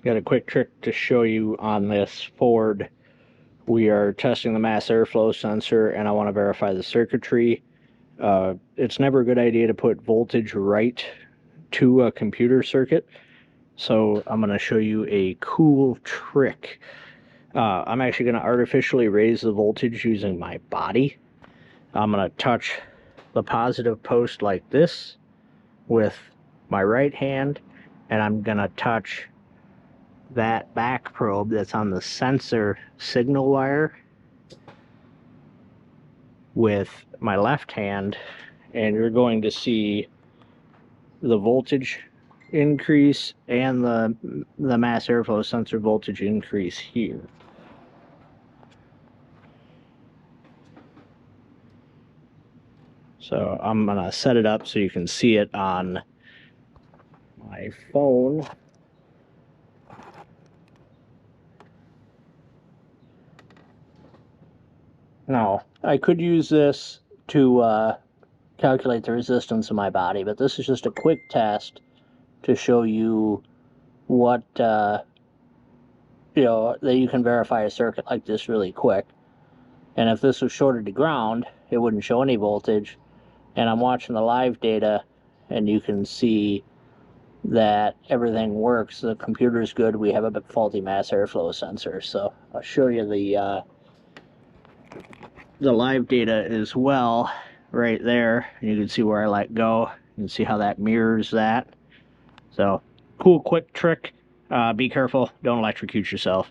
Got a quick trick to show you on this Ford. We are testing the mass airflow sensor, and I want to verify the circuitry. It's never a good idea to put voltage right to a computer circuit, so I'm going to show you a cool trick. I'm actually going to artificially raise the voltage using my body. I'm going to touch the positive post like this with my right hand, and I'm going to touch that back probe that's on the sensor signal wire with my left hand, and you're going to see the voltage increase and the mass airflow sensor voltage increase here. So I'm gonna set it up so you can see it on my phone. Now, I could use this to calculate the resistance of my body, but this is just a quick test to show you what, that you can verify a circuit like this really quick. And if this was shorted to ground, it wouldn't show any voltage. And I'm watching the live data, and you can see that everything works. The computer's good. We have a faulty mass airflow sensor. So I'll show you the live data as well right there. You can see where I let go. You can see how that mirrors that. So cool quick trick. Be careful, don't electrocute yourself.